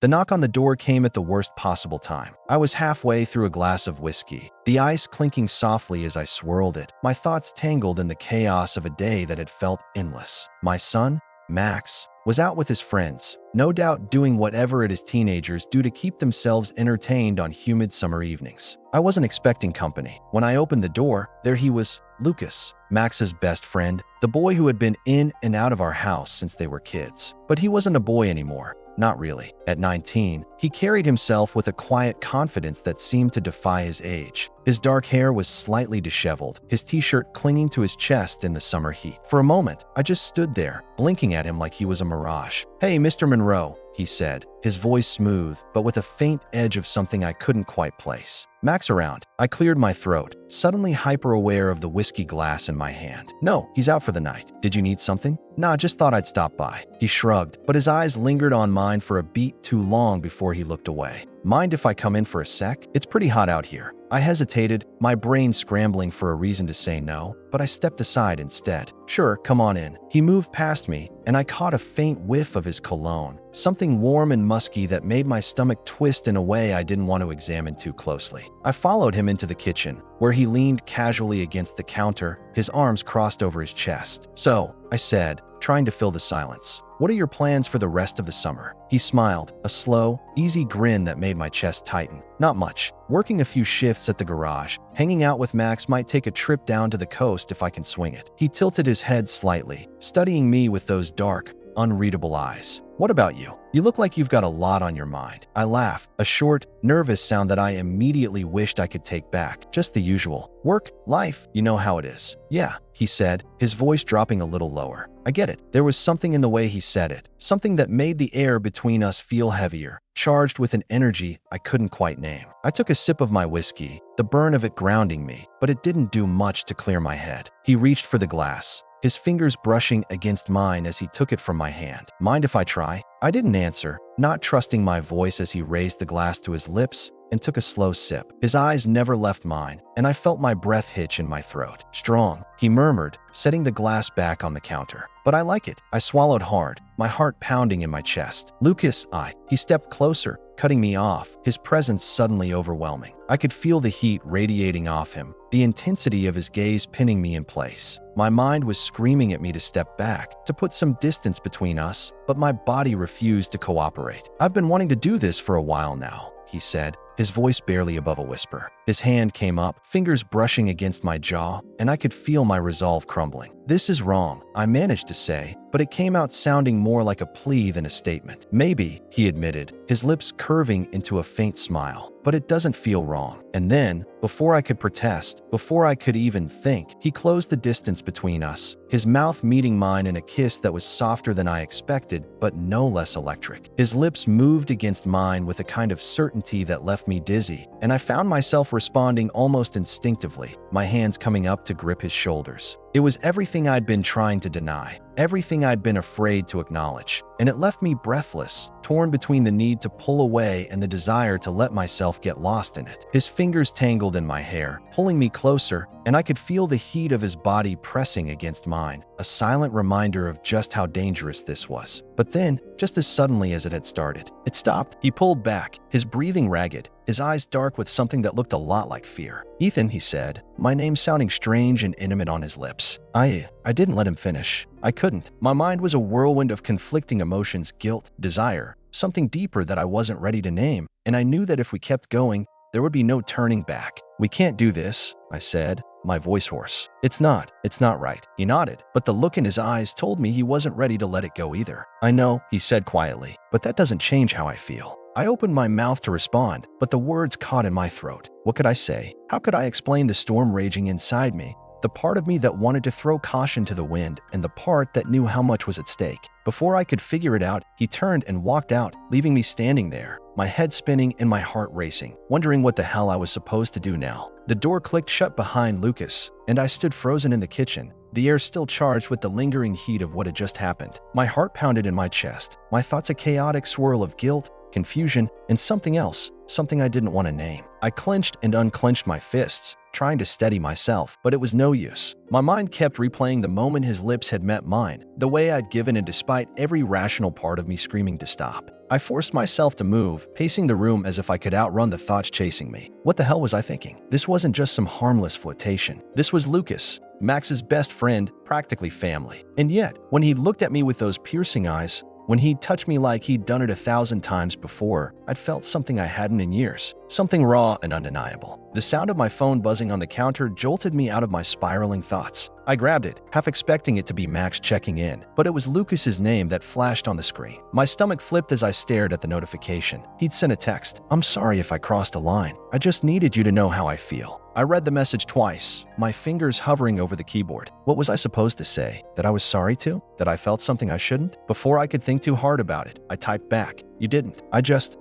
The knock on the door came at the worst possible time. I was halfway through a glass of whiskey, the ice clinking softly as I swirled it, my thoughts tangled in the chaos of a day that had felt endless. My son, Max, was out with his friends, no doubt doing whatever it is teenagers do to keep themselves entertained on humid summer evenings. I wasn't expecting company. When I opened the door, there he was, Lucas, Max's best friend, the boy who had been in and out of our house since they were kids. But he wasn't a boy anymore. Not really. At 19, he carried himself with a quiet confidence that seemed to defy his age. His dark hair was slightly disheveled, his t-shirt clinging to his chest in the summer heat. For a moment, I just stood there, blinking at him like he was a mirage. "Hey, Mr. Monroe," he said, his voice smooth, but with a faint edge of something I couldn't quite place. "Max around." I cleared my throat, suddenly hyper-aware of the whiskey glass in my hand. "No, he's out for the night. Did you need something?" "Nah, just thought I'd stop by." He shrugged, but his eyes lingered on mine for a beat too long before he looked away. "Mind if I come in for a sec? It's pretty hot out here." I hesitated, my brain scrambling for a reason to say no, but I stepped aside instead. "Sure, come on in." He moved past me, and I caught a faint whiff of his cologne, something warm and musky that made my stomach twist in a way I didn't want to examine too closely. I followed him into the kitchen, where he leaned casually against the counter, his arms crossed over his chest. "So," I said, trying to fill the silence, "what are your plans for the rest of the summer?" He smiled, a slow, easy grin that made my chest tighten. "Not much. Working a few shifts at the garage. Hanging out with Max, might take a trip down to the coast if I can swing it." He tilted his head slightly, studying me with those dark, unreadable eyes. "What about you? You look like you've got a lot on your mind." I laughed, a short, nervous sound that I immediately wished I could take back. "Just the usual. Work, life, you know how it is." "Yeah," he said, his voice dropping a little lower. "I get it." There was something in the way he said it, something that made the air between us feel heavier, charged with an energy I couldn't quite name. I took a sip of my whiskey, the burn of it grounding me, but it didn't do much to clear my head. He reached for the glass, his fingers brushing against mine as he took it from my hand. "Mind if I try?" I didn't answer, not trusting my voice as he raised the glass to his lips and took a slow sip. His eyes never left mine, and I felt my breath hitch in my throat. "Strong," he murmured, setting the glass back on the counter. "But I like it." I swallowed hard, my heart pounding in my chest. "Lucas," he stepped closer, cutting me off, his presence suddenly overwhelming. I could feel the heat radiating off him, the intensity of his gaze pinning me in place. My mind was screaming at me to step back, to put some distance between us, but my body refused to cooperate. "I've been wanting to do this for a while now," he said, his voice barely above a whisper. His hand came up, fingers brushing against my jaw, and I could feel my resolve crumbling. "This is wrong," I managed to say, but it came out sounding more like a plea than a statement. "Maybe," he admitted, his lips curving into a faint smile, "but it doesn't feel wrong." And then, before I could protest, before I could even think, he closed the distance between us, his mouth meeting mine in a kiss that was softer than I expected, but no less electric. His lips moved against mine with a kind of certainty that left me dizzy, and I found myself responding almost instinctively, my hands coming up to grip his shoulders. It was everything I'd been trying to deny, everything I'd been afraid to acknowledge, and it left me breathless, torn between the need to pull away and the desire to let myself get lost in it. His fingers tangled in my hair, pulling me closer, and I could feel the heat of his body pressing against mine, a silent reminder of just how dangerous this was. But then, just as suddenly as it had started, it stopped. He pulled back, his breathing ragged, his eyes dark with something that looked a lot like fear. "Ethan," he said, my name sounding strange and intimate on his lips. I didn't let him finish. I couldn't. My mind was a whirlwind of conflicting emotions, guilt, desire, something deeper that I wasn't ready to name, and I knew that if we kept going, there would be no turning back. "We can't do this," I said, my voice hoarse. It's not right." He nodded, but the look in his eyes told me he wasn't ready to let it go either. "I know," he said quietly, "but that doesn't change how I feel." I opened my mouth to respond, but the words caught in my throat. What could I say? How could I explain the storm raging inside me? The part of me that wanted to throw caution to the wind, and the part that knew how much was at stake. Before I could figure it out, he turned and walked out, leaving me standing there, my head spinning and my heart racing, wondering what the hell I was supposed to do now. The door clicked shut behind Lucas, and I stood frozen in the kitchen, the air still charged with the lingering heat of what had just happened. My heart pounded in my chest, my thoughts a chaotic swirl of guilt, confusion, and something else, something I didn't want to name. I clenched and unclenched my fists, trying to steady myself, but it was no use. My mind kept replaying the moment his lips had met mine, the way I'd given in despite every rational part of me screaming to stop. I forced myself to move, pacing the room as if I could outrun the thoughts chasing me. What the hell was I thinking? This wasn't just some harmless flirtation. This was Lucas, Max's best friend, practically family. And yet, when he looked at me with those piercing eyes, when he'd touched me like he'd done it 1,000 times before, I'd felt something I hadn't in years. Something raw and undeniable. The sound of my phone buzzing on the counter jolted me out of my spiraling thoughts. I grabbed it, half expecting it to be Max checking in, but it was Lucas's name that flashed on the screen. My stomach flipped as I stared at the notification. He'd sent a text. "I'm sorry if I crossed a line. I just needed you to know how I feel." I read the message twice, my fingers hovering over the keyboard. What was I supposed to say? That I was sorry to? That I felt something I shouldn't? Before I could think too hard about it, I typed back, "You didn't.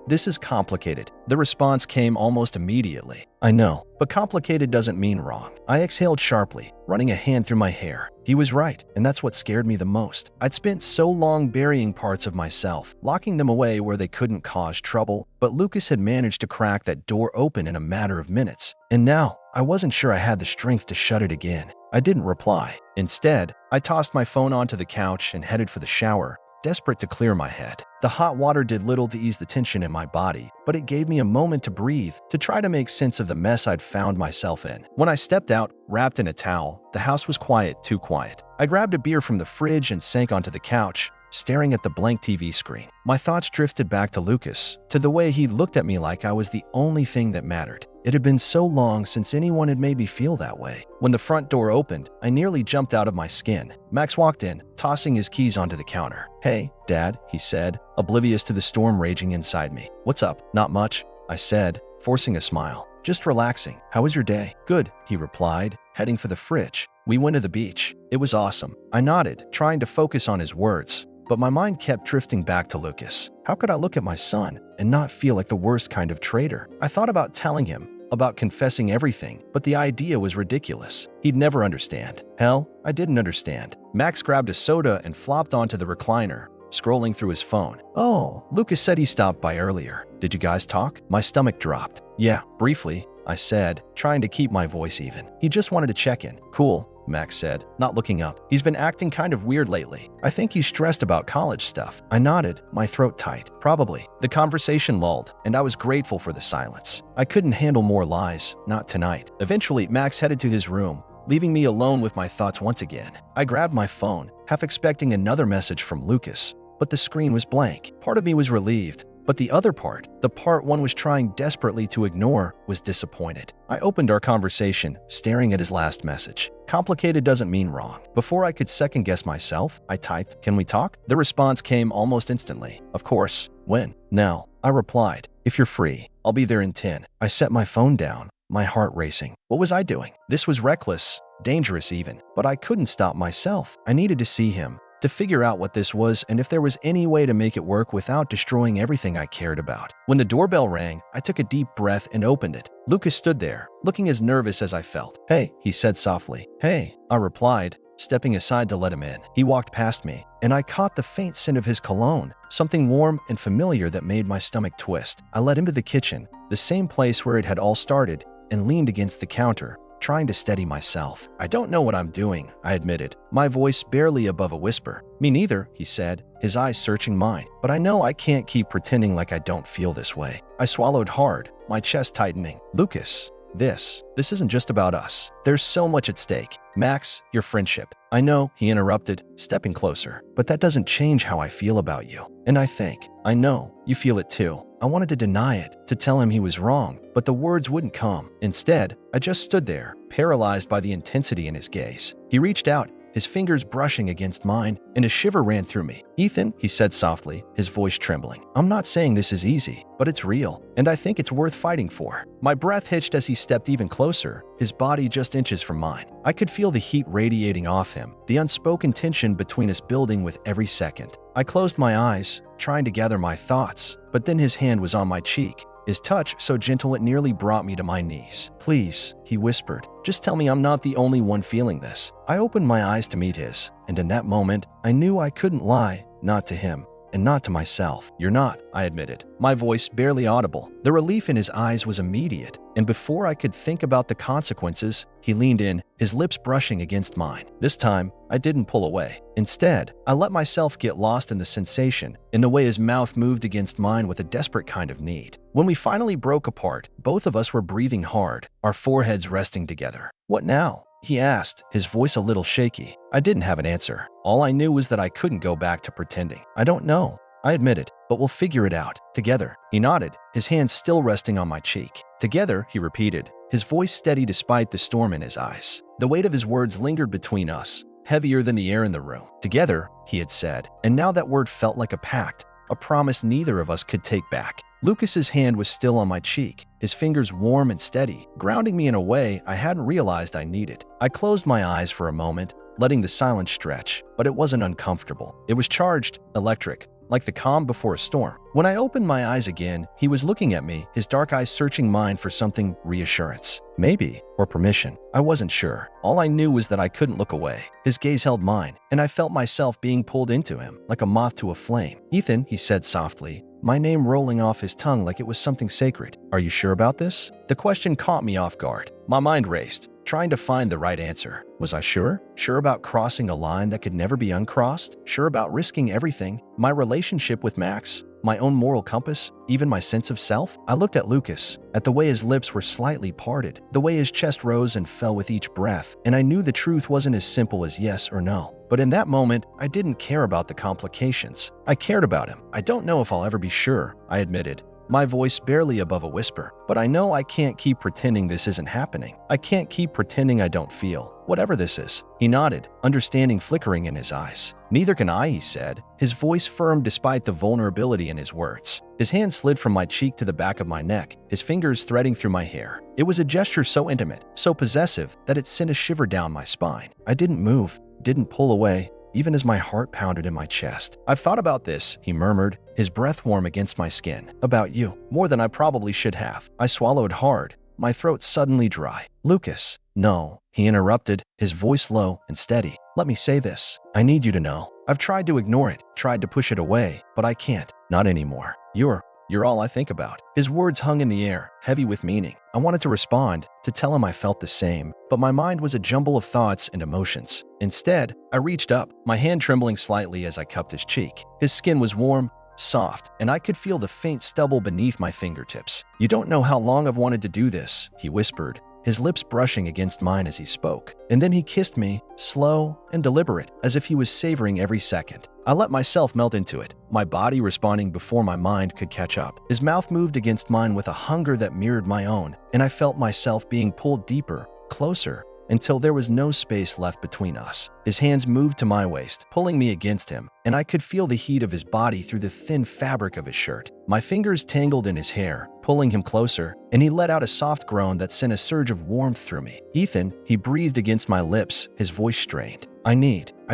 This is complicated." The response came almost immediately. "I know, but complicated doesn't mean wrong." I exhaled sharply, running a hand through my hair. He was right, and that's what scared me the most. I'd spent so long burying parts of myself, locking them away where they couldn't cause trouble, but Lucas had managed to crack that door open in a matter of minutes. And now, I wasn't sure I had the strength to shut it again. I didn't reply. Instead, I tossed my phone onto the couch and headed for the shower, desperate to clear my head. The hot water did little to ease the tension in my body, but it gave me a moment to breathe, to try to make sense of the mess I'd found myself in. When I stepped out, wrapped in a towel, the house was quiet, too quiet. I grabbed a beer from the fridge and sank onto the couch, staring at the blank TV screen. My thoughts drifted back to Lucas, to the way he looked at me like I was the only thing that mattered. It had been so long since anyone had made me feel that way. When the front door opened, I nearly jumped out of my skin. Max walked in, tossing his keys onto the counter. "Hey, Dad," he said, oblivious to the storm raging inside me. "What's up?" "Not much," I said, forcing a smile. "Just relaxing. How was your day?" "Good," he replied, heading for the fridge. "We went to the beach. It was awesome." I nodded, trying to focus on his words, but my mind kept drifting back to Lucas. How could I look at my son and not feel like the worst kind of traitor? I thought about telling him, about confessing everything, but the idea was ridiculous. He'd never understand. Hell, I didn't understand. Max grabbed a soda and flopped onto the recliner, scrolling through his phone. "Oh, Lucas said he stopped by earlier. Did you guys talk?" My stomach dropped. "Yeah, briefly," I said, trying to keep my voice even. "He just wanted to check in." "Cool," Max said, not looking up. "He's been acting kind of weird lately. I think he's stressed about college stuff." I nodded, my throat tight. "Probably." The conversation lulled, and I was grateful for the silence. I couldn't handle more lies, not tonight. Eventually, Max headed to his room, leaving me alone with my thoughts once again. I grabbed my phone, half expecting another message from Lucas, but the screen was blank. Part of me was relieved, but the other part, the part one was trying desperately to ignore, was disappointed. I opened our conversation, staring at his last message. "Complicated doesn't mean wrong." Before I could second-guess myself, I typed, "Can we talk?" The response came almost instantly. "Of course. When?" "Now," I replied. "If you're free. I'll be there in 10. I set my phone down, my heart racing. What was I doing? This was reckless, dangerous even, but I couldn't stop myself. I needed to see him, to figure out what this was and if there was any way to make it work without destroying everything I cared about. When the doorbell rang, I took a deep breath and opened it. Lucas stood there, looking as nervous as I felt. "Hey," he said softly. "Hey," I replied, stepping aside to let him in. He walked past me, and I caught the faint scent of his cologne, something warm and familiar that made my stomach twist. I led him to the kitchen, the same place where it had all started, and leaned against the counter, trying to steady myself. "I don't know what I'm doing," I admitted, my voice barely above a whisper. "Me neither," he said, his eyes searching mine. "But I know I can't keep pretending like I don't feel this way." I swallowed hard, my chest tightening. "Lucas, this isn't just about us. There's so much at stake. Max, your friendship." "I know," he interrupted, stepping closer, "but that doesn't change how I feel about you. And I know, you feel it too." I wanted to deny it, to tell him he was wrong, but the words wouldn't come. Instead, I just stood there, paralyzed by the intensity in his gaze. He reached out, his fingers brushing against mine, and a shiver ran through me. "Ethan," he said softly, his voice trembling, "I'm not saying this is easy, but it's real, and I think it's worth fighting for." My breath hitched as he stepped even closer, his body just inches from mine. I could feel the heat radiating off him, the unspoken tension between us building with every second. I closed my eyes, trying to gather my thoughts, but then his hand was on my cheek, his touch so gentle it nearly brought me to my knees. "Please," he whispered, "just tell me I'm not the only one feeling this." I opened my eyes to meet his, and in that moment, I knew I couldn't lie, not to him, and not to myself. You're not, I admitted, my voice barely audible. The relief in his eyes was immediate, and before I could think about the consequences, he leaned in, his lips brushing against mine. This time, I didn't pull away. Instead, I let myself get lost in the sensation, in the way his mouth moved against mine with a desperate kind of need. When we finally broke apart, both of us were breathing hard, our foreheads resting together. "What now?" he asked, his voice a little shaky. I didn't have an answer. All I knew was that I couldn't go back to pretending. "I don't know," I admitted, "but we'll figure it out. Together." He nodded, his hand still resting on my cheek. "Together," he repeated, his voice steady despite the storm in his eyes. The weight of his words lingered between us, heavier than the air in the room. "Together," he had said, and now that word felt like a pact, a promise neither of us could take back. Lucas's hand was still on my cheek, his fingers warm and steady, grounding me in a way I hadn't realized I needed. I closed my eyes for a moment, letting the silence stretch, but it wasn't uncomfortable. It was charged, electric, like the calm before a storm. When I opened my eyes again, he was looking at me, his dark eyes searching mine for something, reassurance. Maybe, or permission. I wasn't sure. All I knew was that I couldn't look away. His gaze held mine, and I felt myself being pulled into him, like a moth to a flame. "Ethan," he said softly, my name rolling off his tongue like it was something sacred. "Are you sure about this?" The question caught me off guard. My mind raced, trying to find the right answer. Was I sure? Sure about crossing a line that could never be uncrossed? Sure about risking everything? My relationship with Max? My own moral compass? Even my sense of self? I looked at Lucas, at the way his lips were slightly parted, the way his chest rose and fell with each breath, and I knew the truth wasn't as simple as yes or no. But in that moment, I didn't care about the complications. I cared about him. "I don't know if I'll ever be sure," I admitted, my voice barely above a whisper. "But I know I can't keep pretending this isn't happening. I can't keep pretending I don't feel. Whatever this is." He nodded, understanding flickering in his eyes. "Neither can I," he said, his voice firm despite the vulnerability in his words. His hand slid from my cheek to the back of my neck, his fingers threading through my hair. It was a gesture so intimate, so possessive, that it sent a shiver down my spine. I didn't move, didn't pull away, even as my heart pounded in my chest. "I've thought about this," he murmured, his breath warm against my skin. "About you. More than I probably should have." I swallowed hard, my throat suddenly dry. "Lucas." "No," he interrupted, his voice low and steady. "Let me say this. I need you to know. I've tried to ignore it, tried to push it away, but I can't. Not anymore. You're all I think about." His words hung in the air, heavy with meaning. I wanted to respond, to tell him I felt the same, but my mind was a jumble of thoughts and emotions. Instead, I reached up, my hand trembling slightly as I cupped his cheek. His skin was warm, soft, and I could feel the faint stubble beneath my fingertips. "You don't know how long I've wanted to do this," he whispered, his lips brushing against mine as he spoke. And then he kissed me, slow and deliberate, as if he was savoring every second. I let myself melt into it, my body responding before my mind could catch up. His mouth moved against mine with a hunger that mirrored my own, and I felt myself being pulled deeper, closer, until there was no space left between us. His hands moved to my waist, pulling me against him, and I could feel the heat of his body through the thin fabric of his shirt. My fingers tangled in his hair, pulling him closer, and he let out a soft groan that sent a surge of warmth through me. "Ethan," he breathed against my lips, his voice strained. I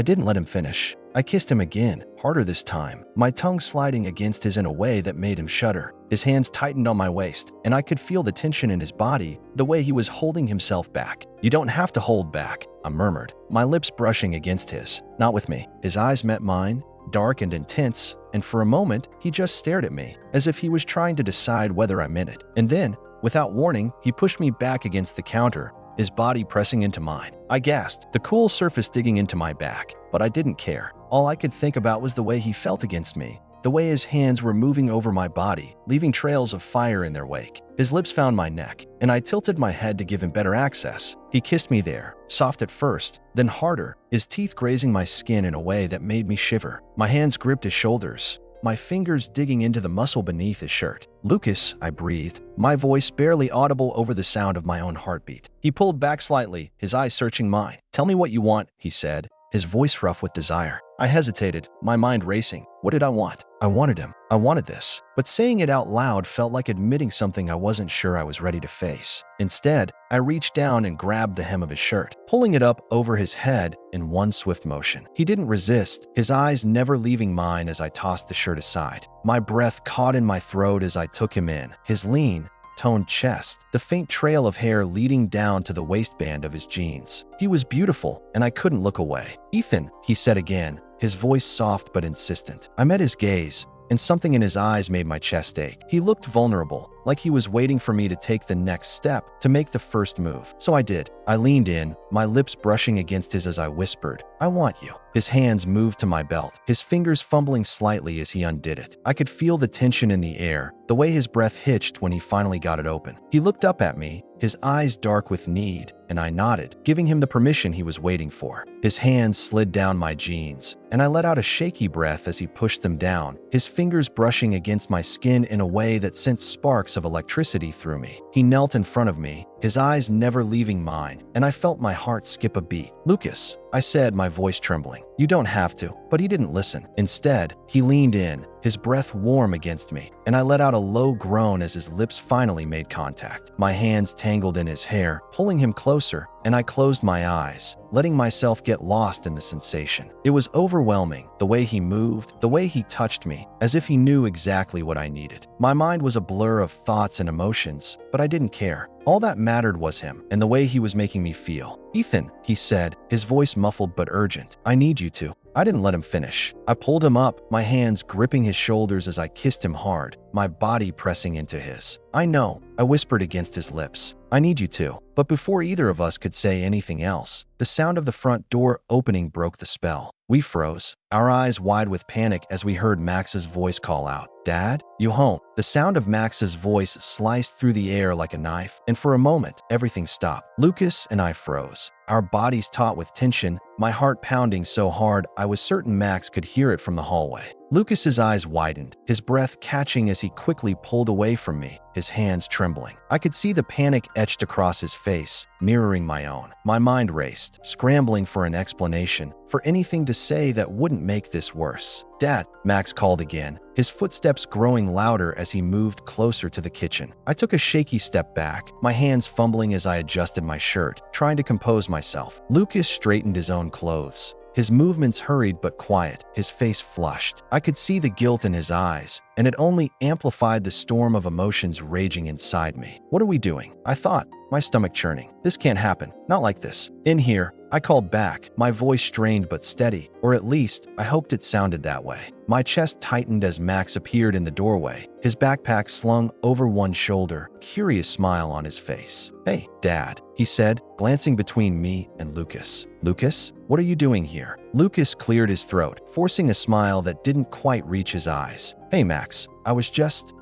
didn't let him finish. I kissed him again, harder this time, my tongue sliding against his in a way that made him shudder. His hands tightened on my waist, and I could feel the tension in his body, the way he was holding himself back. "You don't have to hold back," I murmured, my lips brushing against his. "Not with me." His eyes met mine, dark and intense, and for a moment, he just stared at me, as if he was trying to decide whether I meant it. And then, without warning, he pushed me back against the counter, his body pressing into mine. I gasped, the cool surface digging into my back, but I didn't care. All I could think about was the way he felt against me, the way his hands were moving over my body, leaving trails of fire in their wake. His lips found my neck, and I tilted my head to give him better access. He kissed me there, soft at first, then harder, his teeth grazing my skin in a way that made me shiver. My hands gripped his shoulders, my fingers digging into the muscle beneath his shirt. "Lucas," I breathed, my voice barely audible over the sound of my own heartbeat. He pulled back slightly, his eyes searching mine. "Tell me what you want," he said, his voice rough with desire. I hesitated, my mind racing. What did I want? I wanted him. I wanted this. But saying it out loud felt like admitting something I wasn't sure I was ready to face. Instead, I reached down and grabbed the hem of his shirt, pulling it up over his head in one swift motion. He didn't resist, his eyes never leaving mine as I tossed the shirt aside. My breath caught in my throat as I took him in, his lean, toned chest, the faint trail of hair leading down to the waistband of his jeans. He was beautiful, and I couldn't look away. "Ethan," he said again, his voice soft but insistent. I met his gaze, and something in his eyes made my chest ache. He looked vulnerable, like he was waiting for me to take the next step, to make the first move. So I did. I leaned in, my lips brushing against his as I whispered, "I want you." His hands moved to my belt, his fingers fumbling slightly as he undid it. I could feel the tension in the air, the way his breath hitched when he finally got it open. He looked up at me, his eyes dark with need, and I nodded, giving him the permission he was waiting for. His hands slid down my jeans, and I let out a shaky breath as he pushed them down, his fingers brushing against my skin in a way that sent sparks of electricity through me. He knelt in front of me, his eyes never leaving mine, and I felt my heart skip a beat. "Lucas," I said, my voice trembling. "You don't have to." But he didn't listen. Instead, he leaned in, his breath warm against me, and I let out a low groan as his lips finally made contact. My hands tangled in his hair, pulling him closer, and I closed my eyes, letting myself get lost in the sensation. It was overwhelming, the way he moved, the way he touched me, as if he knew exactly what I needed. My mind was a blur of thoughts and emotions, but I didn't care. All that mattered was him, and the way he was making me feel. "Ethan," he said, his voice muffled but urgent, "I need you to." I didn't let him finish. I pulled him up, my hands gripping his shoulders as I kissed him hard, my body pressing into his. "I know," I whispered against his lips. "I need you to." But before either of us could say anything else, the sound of the front door opening broke the spell. We froze, our eyes wide with panic as we heard Max's voice call out, "Dad, you home?" The sound of Max's voice sliced through the air like a knife, and for a moment, everything stopped. Lucas and I froze, our bodies taut with tension, my heart pounding so hard I was certain Max could hear it from the hallway. Lucas's eyes widened, his breath catching as he quickly pulled away from me, his hands trembling. I could see the panic etched across his face, mirroring my own. My mind raced, scrambling for an explanation, for anything to say that wouldn't make this worse. "Dad," Max called again, his footsteps growing louder as he moved closer to the kitchen. I took a shaky step back, my hands fumbling as I adjusted my shirt, trying to compose myself. Lucas straightened his own clothes. His movements hurried but quiet, his face flushed. I could see the guilt in his eyes, and it only amplified the storm of emotions raging inside me. "What are we doing?" I thought, my stomach churning. "This can't happen. Not like this." "In here," I called back, my voice strained but steady, or at least, I hoped it sounded that way. My chest tightened as Max appeared in the doorway, his backpack slung over one shoulder, a curious smile on his face. "Hey, Dad," he said, glancing between me and Lucas. "Lucas, what are you doing here?" Lucas cleared his throat, forcing a smile that didn't quite reach his eyes. "Hey, Max, I was just,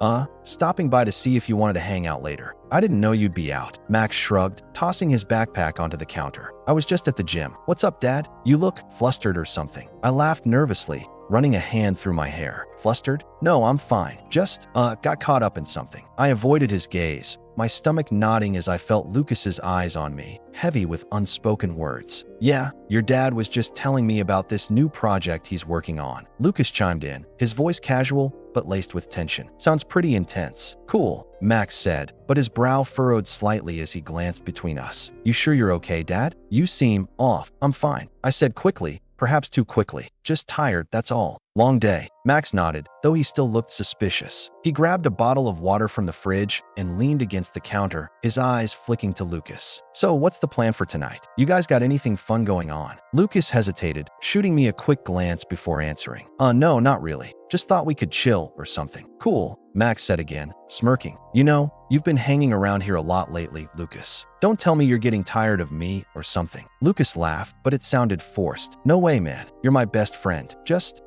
stopping by to see if you wanted to hang out later." "I didn't know you'd be out." Max shrugged, tossing his backpack onto the counter. "I was just at the gym." "What's up, Dad? You look flustered or something." I laughed nervously, running a hand through my hair. "Flustered? No, I'm fine. Just, got caught up in something." I avoided his gaze, my stomach nodding as I felt Lucas's eyes on me, heavy with unspoken words. "Yeah, your dad was just telling me about this new project he's working on." Lucas chimed in, his voice casual but laced with tension. "Sounds pretty intense." "Cool," Max said, but his brow furrowed slightly as he glanced between us. "You sure you're okay, Dad? You seem off." "I'm fine," I said quickly, perhaps too quickly. "Just tired, that's all." "Long day." Max nodded, though he still looked suspicious. He grabbed a bottle of water from the fridge and leaned against the counter, his eyes flicking to Lucas. "So what's the plan for tonight? You guys got anything fun going on?" Lucas hesitated, shooting me a quick glance before answering. No, not really. Just thought we could chill or something." "Cool," Max said again, smirking. "You know, you've been hanging around here a lot lately, Lucas. Don't tell me you're getting tired of me or something." Lucas laughed, but it sounded forced. "No way, man. You're my best friend. Just,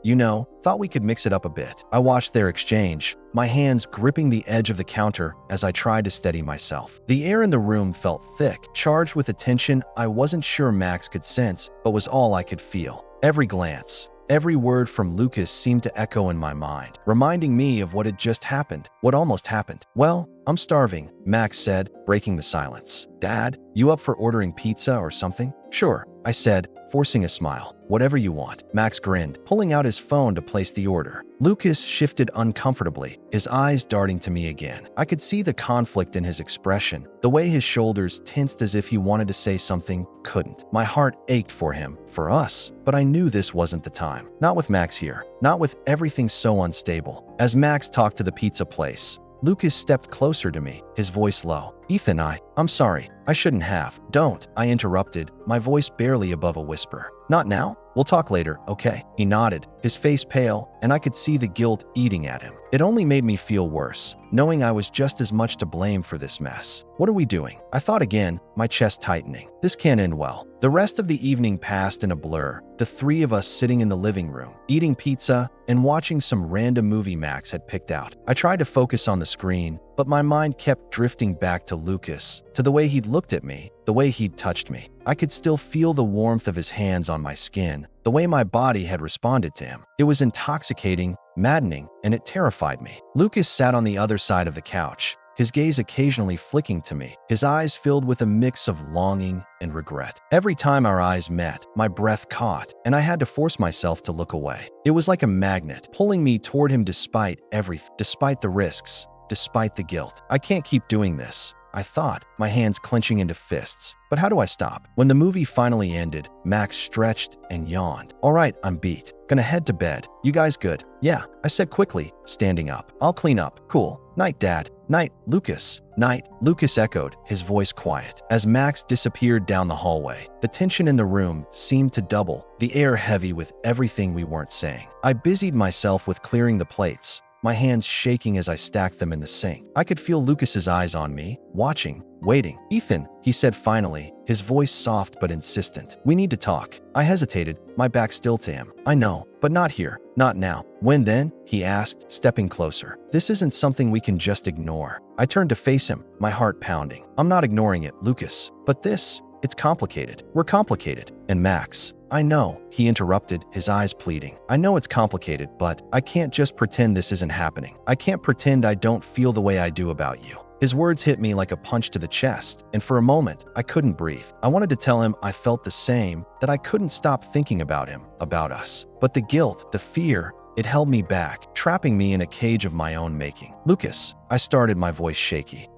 thought we could mix it up a bit." I watched their exchange, my hands gripping the edge of the counter as I tried to steady myself. The air in the room felt thick, charged with a tension I wasn't sure Max could sense, but was all I could feel. Every glance, every word from Lucas seemed to echo in my mind, reminding me of what had just happened, what almost happened. "Well, I'm starving," Max said, breaking the silence. "Dad, you up for ordering pizza or something?" "Sure," I said, forcing a smile. "Whatever you want." Max grinned, pulling out his phone to place the order. Lucas shifted uncomfortably, his eyes darting to me again. I could see the conflict in his expression, the way his shoulders tensed as if he wanted to say something, couldn't. My heart ached for him, for us, but I knew this wasn't the time. Not with Max here, not with everything so unstable. As Max talked to the pizza place, Lucas stepped closer to me, his voice low. Ethan, I'm sorry. I shouldn't have. Don't, I interrupted, my voice barely above a whisper. Not now? We'll talk later, okay? He nodded, his face pale, and I could see the guilt eating at him. It only made me feel worse, knowing I was just as much to blame for this mess. What are we doing? I thought again, my chest tightening. This can't end well. The rest of the evening passed in a blur, the three of us sitting in the living room, eating pizza and watching some random movie Max had picked out. I tried to focus on the screen, but my mind kept drifting back to Lucas, to the way he'd looked at me, the way he'd touched me. I could still feel the warmth of his hands on my skin, the way my body had responded to him. It was intoxicating, maddening, and it terrified me. Lucas sat on the other side of the couch, his gaze occasionally flicking to me, his eyes filled with a mix of longing and regret. Every time our eyes met, my breath caught, and I had to force myself to look away. It was like a magnet, pulling me toward him despite everything, despite the risks, despite the guilt. I can't keep doing this, I thought, my hands clenching into fists. But how do I stop? When the movie finally ended, Max stretched and yawned. All right, I'm beat. Gonna head to bed. You guys good? Yeah, I said quickly, standing up. I'll clean up. Cool. Night, Dad. Night, Lucas. Night, Lucas echoed, his voice quiet. As Max disappeared down the hallway, the tension in the room seemed to double, the air heavy with everything we weren't saying. I busied myself with clearing the plates, my hands shaking as I stacked them in the sink. I could feel Lucas's eyes on me, watching, waiting. Ethan, he said finally, his voice soft but insistent. We need to talk. I hesitated, my back still to him. I know, but not here, not now. When then? He asked, stepping closer. This isn't something we can just ignore. I turned to face him, my heart pounding. I'm not ignoring it, Lucas. But this, it's complicated. We're complicated. And Max, I know, he interrupted, his eyes pleading. I know it's complicated, but I can't just pretend this isn't happening. I can't pretend I don't feel the way I do about you. His words hit me like a punch to the chest, and for a moment, I couldn't breathe. I wanted to tell him I felt the same, that I couldn't stop thinking about him, about us. But the guilt, the fear, it held me back, trapping me in a cage of my own making. Lucas, I started, my voice shaky.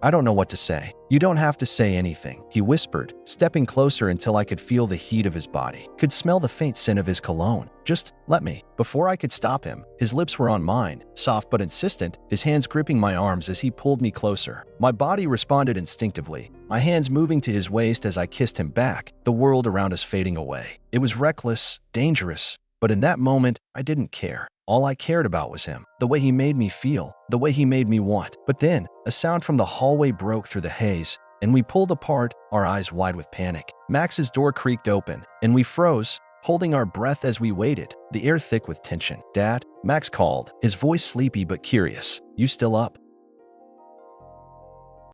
I don't know what to say. You don't have to say anything, he whispered, stepping closer until I could feel the heat of his body, could smell the faint scent of his cologne. Just let me. Before I could stop him, his lips were on mine, soft but insistent, his hands gripping my arms as he pulled me closer. My body responded instinctively, my hands moving to his waist as I kissed him back, the world around us fading away. It was reckless, dangerous, but in that moment, I didn't care. All I cared about was him, the way he made me feel, the way he made me want. But then, a sound from the hallway broke through the haze, and we pulled apart, our eyes wide with panic. Max's door creaked open, and we froze, holding our breath as we waited, the air thick with tension. Dad, Max called, his voice sleepy but curious. You still up?